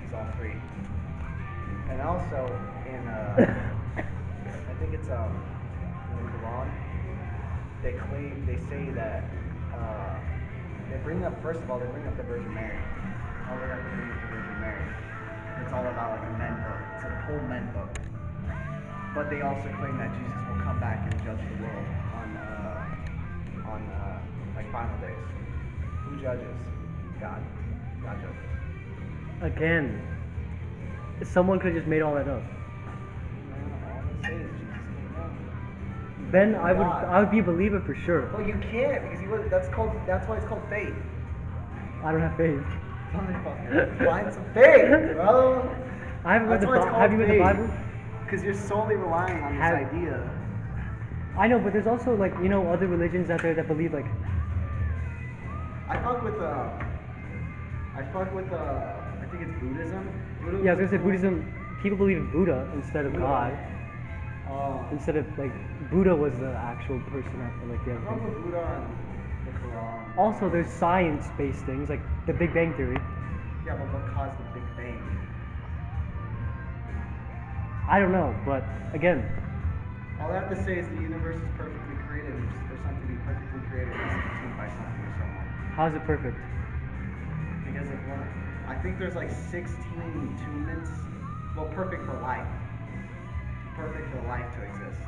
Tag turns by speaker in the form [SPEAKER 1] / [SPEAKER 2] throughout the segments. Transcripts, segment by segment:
[SPEAKER 1] he's all three. And also in I think it's in the Quran, they say that they bring up, first of all, they bring up the Virgin Mary. All they have to bring is the Virgin Mary. It's all about like a men book. It's a whole men book. But they also claim that Jesus will come back and judge the world on like final days. Who judges? God. God judges.
[SPEAKER 2] Again, someone could have just made all that up. Then I would be a believer for sure.
[SPEAKER 1] Well, you can't because that's why it's called faith.
[SPEAKER 2] I don't have faith.
[SPEAKER 1] Find some faith, bro.
[SPEAKER 2] I haven't read the Bible. Have you read the Bible?
[SPEAKER 1] Because you're solely relying on this idea.
[SPEAKER 2] I know, but there's also like other religions out there that believe like.
[SPEAKER 1] I fuck with I think it's Buddhism.
[SPEAKER 2] Yeah, I was gonna say Buddhism. People believe in Buddha instead of God. Instead of like Buddha was the actual person after like the other thing.
[SPEAKER 1] Buddha and the Quran.
[SPEAKER 2] Also, there's science-based things like the Big Bang Theory.
[SPEAKER 1] Yeah, but what caused the Big Bang?
[SPEAKER 2] I don't know, but again.
[SPEAKER 1] All I have to say is the universe is perfectly created. For something to be perfectly created, it has to be seen by something or someone.
[SPEAKER 2] How's it perfect?
[SPEAKER 1] Because I think there's like 16 attunements. Well, perfect for life. Perfect for life to exist.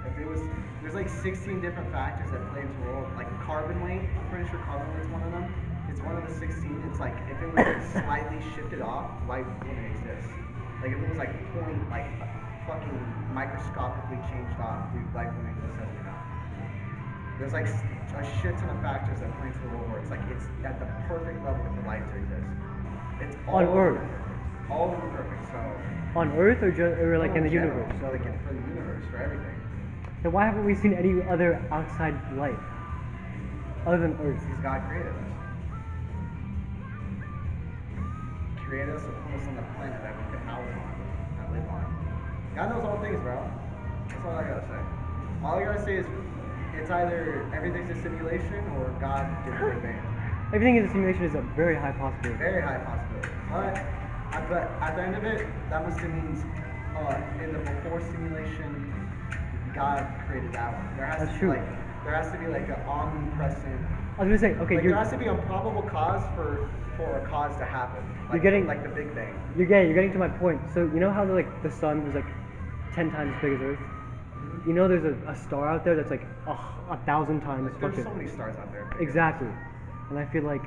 [SPEAKER 1] There's like 16 different factors that play into a role. Like carbon weight, I'm pretty sure carbon weight's one of them. It's one of the 16. It's like if it was like slightly shifted off, life wouldn't exist. Like if it was like fucking microscopically changed off, life wouldn't exist as we know. There's like a shit ton of factors that play into a role where it's like it's at the perfect level for life to exist. It's all
[SPEAKER 2] on Earth.
[SPEAKER 1] All over perfect. So.
[SPEAKER 2] On Earth or like in the universe?
[SPEAKER 1] So like for the universe, for everything.
[SPEAKER 2] Then why haven't we seen any other outside life other than Earth?
[SPEAKER 1] Because God created us. He created us to put us on the planet that we could house on and live on. God knows all things, bro. That's all I gotta say. All I gotta say is it's either everything's a simulation or God did the Big Bang.
[SPEAKER 2] Everything in the simulation is a very high possibility.
[SPEAKER 1] Very high possibility. But at the end of it, that must means in the before simulation, God created that one.
[SPEAKER 2] That's true.
[SPEAKER 1] There has to be like an omnipresent.
[SPEAKER 2] I was gonna say, okay,
[SPEAKER 1] there has to be a probable cause for a cause to happen. Like,
[SPEAKER 2] you're getting
[SPEAKER 1] like the Big Bang.
[SPEAKER 2] You're getting to my point. So you know how the sun is like 10 times as big as Earth? Mm-hmm. You know there's a star out there that's like 1,000 times.
[SPEAKER 1] Like, there's so many stars out there.
[SPEAKER 2] Exactly, and I feel like.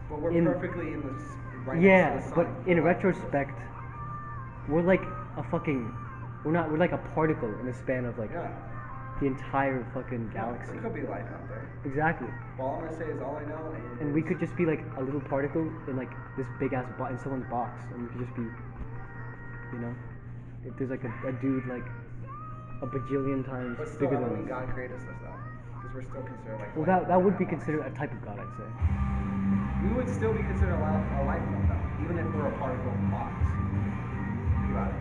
[SPEAKER 1] But we're perfectly in this. Right
[SPEAKER 2] yeah,
[SPEAKER 1] next to the
[SPEAKER 2] but
[SPEAKER 1] sun.
[SPEAKER 2] in retrospect, we're like we're like a particle in the span of like the entire fucking galaxy.
[SPEAKER 1] There could be life out there.
[SPEAKER 2] Exactly.
[SPEAKER 1] All I'm gonna say is all I know is.
[SPEAKER 2] And we could just be like a little particle in like this big ass in someone's box, and we could just be, if there's like a dude like a bajillion times
[SPEAKER 1] but still,
[SPEAKER 2] bigger
[SPEAKER 1] I
[SPEAKER 2] than us.
[SPEAKER 1] God created us though, because we're still considered like.
[SPEAKER 2] Well, that would be considered a type of God, I'd say.
[SPEAKER 1] We would still be considered a life form though, even if we're a particle in the box. Think about it.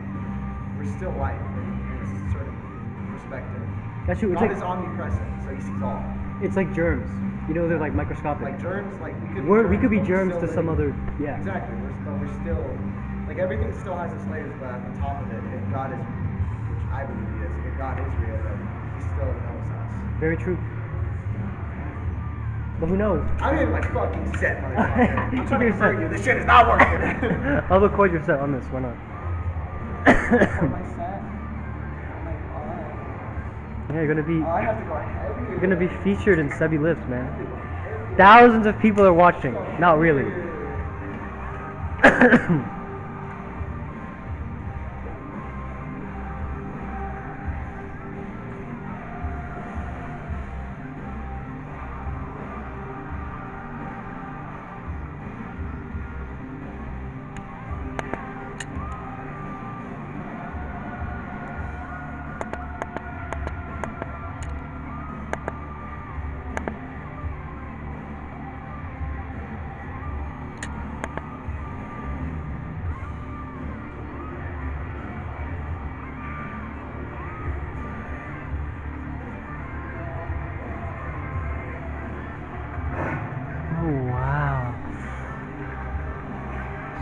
[SPEAKER 1] We're still life in a certain perspective.
[SPEAKER 2] That's true.
[SPEAKER 1] God is omnipresent, so he sees all.
[SPEAKER 2] It's like germs. They're like microscopic.
[SPEAKER 1] Like germs, like
[SPEAKER 2] we could be germs to some other. Yeah.
[SPEAKER 1] Exactly. We're still like everything still has its layers, but at the top of it, if God is, which I believe he is, if God is real, then he still knows us.
[SPEAKER 2] Very true. But who knows?
[SPEAKER 1] I'm in my fucking set, motherfucker. I'm trying to convert you. This shit is not working.
[SPEAKER 2] I'll record your set on this. Why not?
[SPEAKER 1] Record my set?
[SPEAKER 2] Yeah, you're gonna be.
[SPEAKER 1] I have to go heavy.
[SPEAKER 2] You're gonna be featured in Sebi Lives, man. Thousands of people are watching. Not really.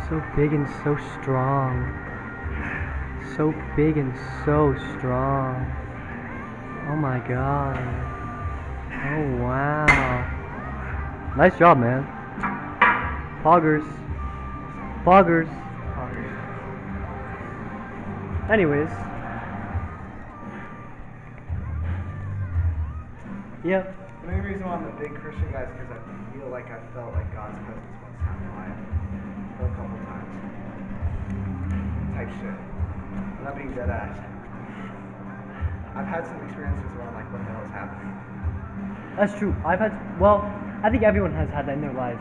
[SPEAKER 2] So big and so strong. So big and so strong. Oh my god. Oh wow. Nice job, man. Poggers. Poggers. Anyways. Yep.
[SPEAKER 1] The main reason why I'm a big Christian guy is because I feel like I felt like God's presence once time in my life. A couple times. Type shit. I'm not being dead ass. I've had some experiences where I'm like, what the hell is happening?
[SPEAKER 2] That's true. I think everyone has had that in their lives.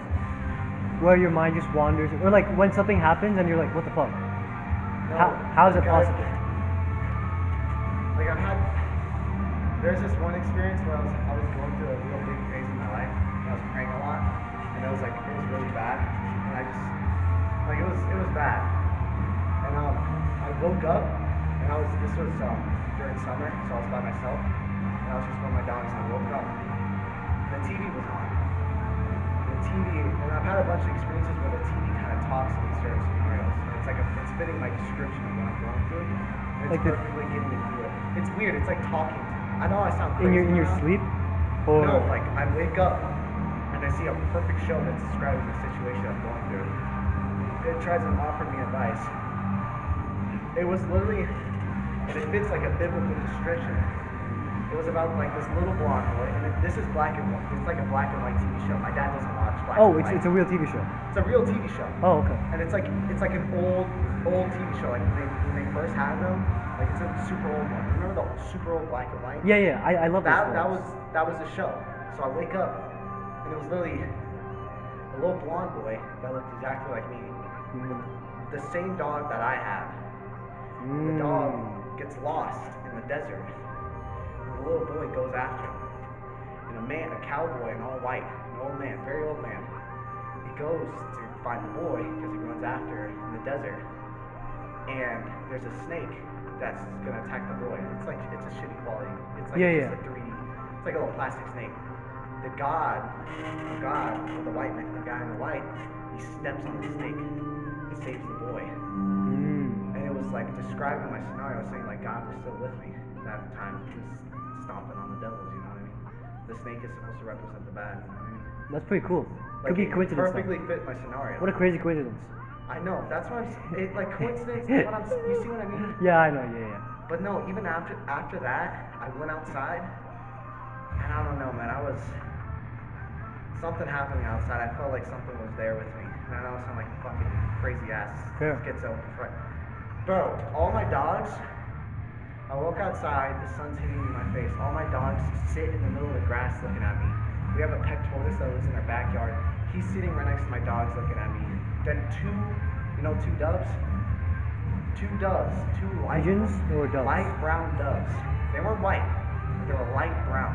[SPEAKER 2] Where your mind just wanders, or like when something happens and you're like, what the fuck?
[SPEAKER 1] No,
[SPEAKER 2] How is it
[SPEAKER 1] like
[SPEAKER 2] possible?
[SPEAKER 1] Like I've had, there's this one experience where I was going through a real big phase in my life, and I was praying a lot, and it was really bad, and I just, like it was bad, and I woke up, and this was during summer, so I was by myself, and I was just with my dogs, and I woke up, the TV was on, and I've had a bunch of experiences where the TV kind of talks in certain scenarios, and it's fitting my description of what I'm going through, and it's
[SPEAKER 2] Like
[SPEAKER 1] perfectly getting me through it. It's weird, it's like talking to me. I know I sound crazy.
[SPEAKER 2] in your
[SPEAKER 1] now.
[SPEAKER 2] sleep? Or
[SPEAKER 1] No, like I wake up and I see a perfect show that's describing the situation I'm going through. It tries to offer me advice. It was literally, and it fits like a biblical description. It was about like this little blonde boy, and this is black and white. It's like a black and white TV show. My dad doesn't watch black and white.
[SPEAKER 2] it's a real TV show.
[SPEAKER 1] It's a real TV show.
[SPEAKER 2] Oh, okay.
[SPEAKER 1] And it's like an old TV show. Like when they first had them, like it's a super old one. Remember the super old black and white?
[SPEAKER 2] Yeah, I love
[SPEAKER 1] That
[SPEAKER 2] those
[SPEAKER 1] that was the show. So I wake up, and it was literally a little blonde boy that looked exactly like me. The same dog that I have. The dog gets lost in the desert. And the little boy goes after him. And a cowboy in all white, an old man, very old man, he goes to find the boy because he runs after in the desert. And there's a snake that's gonna attack the boy. It's a shitty quality. It's like just a 3D. It's like a little plastic snake. The God, the white man, the guy in the white, he steps on the snake and saves the boy. And it was like describing my scenario, saying like God was still with me that time. He was stomping on the devils, you know what I mean? The snake is supposed to represent the bad, you know what I mean?
[SPEAKER 2] That's pretty cool.
[SPEAKER 1] Like
[SPEAKER 2] Could be
[SPEAKER 1] it
[SPEAKER 2] coincidence.
[SPEAKER 1] perfectly fit my scenario.
[SPEAKER 2] What a crazy coincidence.
[SPEAKER 1] I know, that's what like coincidence, you see what I mean?
[SPEAKER 2] Yeah, I know, yeah.
[SPEAKER 1] But no, even after that, I went outside, and I don't know, man, something happening outside. I felt like something was there with me. And I know I sound like a fucking crazy ass schizo. Bro, all my dogs, I walk outside, the sun's hitting me in my face. All my dogs sit in the middle of the grass looking at me. We have a pet tortoise that lives in our backyard. He's sitting right next to my dogs looking at me. Then two doves? Two light
[SPEAKER 2] Pigeons or doves?
[SPEAKER 1] Light brown doves. They weren't white. They were light brown.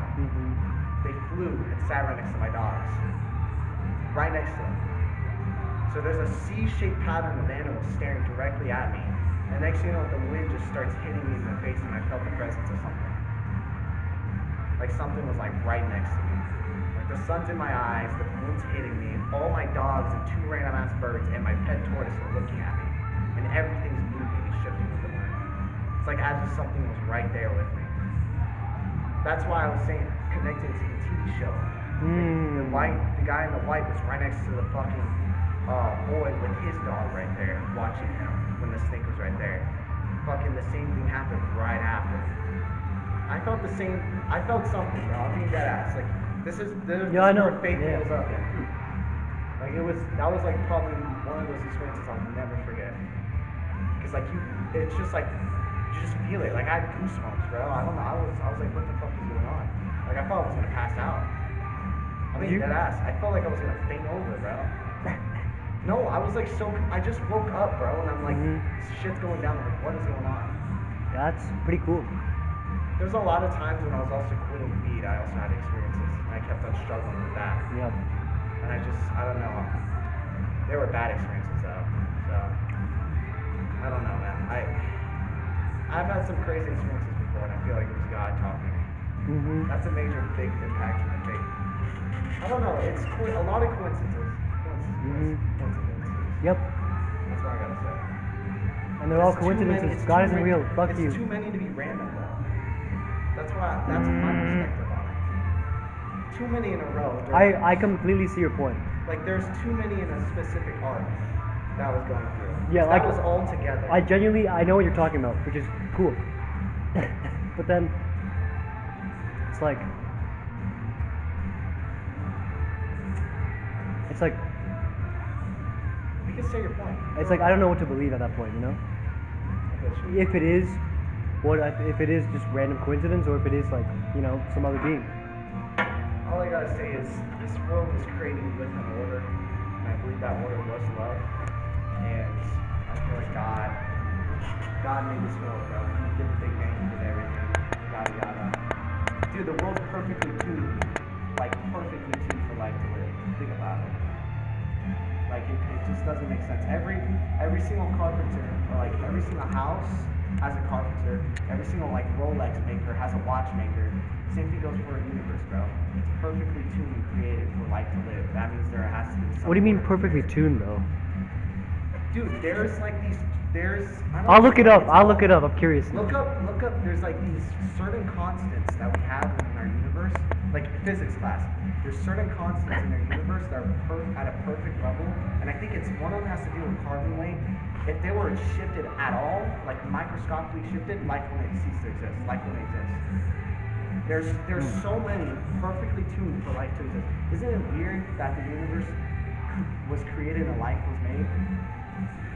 [SPEAKER 1] They flew and sat right next to my dogs. Right next to them. So there's a C-shaped pattern of animals staring directly at me. And next thing you know, the wind just starts hitting me in the face, and I felt the presence of something. Like something was like right next to me. Like the sun's in my eyes, the wind's hitting me, and all my dogs and two random ass birds and my pet tortoise are looking at me. And everything's moving and shifting with the wind. It's like as if something was right there with me. That's why I was saying connected to the TV show. The guy in the white was right next to the fucking boy with his dog right there, watching him when the snake was right there. Fucking the same thing happened right after. I felt something, bro. I'm being dead ass. Like this is where faith goes up. Like that was like probably one of those experiences I'll never forget. Cause like it's just like you just feel it. Like I had goosebumps, bro. I don't know. I was like, what the fuck is going on? Like I thought I was gonna pass out. I mean, dead ass. I felt like I was gonna faint over, bro. No, I was like I just woke up, bro, and I'm like, shit's going down. I'm like, what is going on?
[SPEAKER 2] That's pretty cool.
[SPEAKER 1] There's a lot of times when I was also quitting weed, I also had experiences, and I kept on struggling with that.
[SPEAKER 2] Yep.
[SPEAKER 1] And I don't know. They were bad experiences though, so I don't know, man. I've had some crazy experiences before, and I feel like it was God talking to me. That's a major, big impact on my faith. I don't know. It's a lot of coincidences.
[SPEAKER 2] Yep.
[SPEAKER 1] That's what I gotta say.
[SPEAKER 2] And they're all
[SPEAKER 1] It's too many-
[SPEAKER 2] coincidences.
[SPEAKER 1] it's
[SPEAKER 2] God
[SPEAKER 1] too
[SPEAKER 2] isn't
[SPEAKER 1] many-
[SPEAKER 2] real. Fuck you.
[SPEAKER 1] It's too many to be random though. That's my perspective on it. Too many in a row.
[SPEAKER 2] I completely see your point.
[SPEAKER 1] Like there's too many in a specific arc that was going through.
[SPEAKER 2] Yeah,
[SPEAKER 1] that
[SPEAKER 2] like-
[SPEAKER 1] was all together.
[SPEAKER 2] I genuinely, I know what you're talking about, which is cool. But then, it's like,
[SPEAKER 1] You can say your point.
[SPEAKER 2] I don't know what to believe at that point, you know? If it is, if it is just random coincidence, or if it is like, you know, some other being.
[SPEAKER 1] All I gotta say is this world was created with an order, and I believe that order was love. And I feel like God made this world, bro. He did the Big Bang, he did everything, yada yada. Dude, the world's perfectly tuned, like perfectly tuned for life to live. Think about it. Like it just doesn't make sense. Every single carpenter, or like every single house has a carpenter. Every single like Rolex maker has a watchmaker. Same thing goes for a universe, bro. It's perfectly tuned and created for life to live. That means there has to be some.
[SPEAKER 2] What do you mean
[SPEAKER 1] order.
[SPEAKER 2] perfectly tuned, though?
[SPEAKER 1] Dude, there's like these.
[SPEAKER 2] I'll look it up. I'm curious.
[SPEAKER 1] Look up. There's like these certain constants that we have in our universe, like physics class. There's certain constants in our universe that are at a perfect level, and I think it's one of them has to do with carbon weight. If they were shifted at all, like microscopically shifted, life wouldn't cease to exist. Life wouldn't exist. There's so many perfectly tuned for life to exist. Isn't it weird that the universe was created and life was made?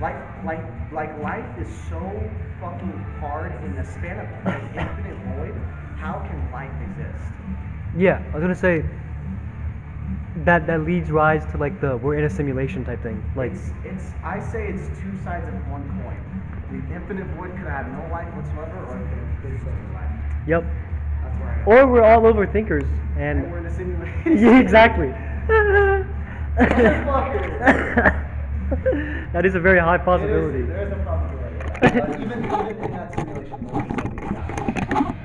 [SPEAKER 1] Life is so fucking hard in the span of like infinite void. How can life exist?
[SPEAKER 2] Yeah, I was gonna say that leads rise to like the we're in a simulation type thing. Like
[SPEAKER 1] I say it's two sides of one coin. The infinite void could have no life whatsoever, or it could exist life.
[SPEAKER 2] Yep.
[SPEAKER 1] That's where I am.
[SPEAKER 2] Or we're all overthinkers
[SPEAKER 1] And
[SPEAKER 2] and
[SPEAKER 1] we're in a simulation.
[SPEAKER 2] yeah, exactly.
[SPEAKER 1] Motherfucker.
[SPEAKER 2] That is a very high possibility.
[SPEAKER 1] There is a probability of that. Even in that simulation, there is something that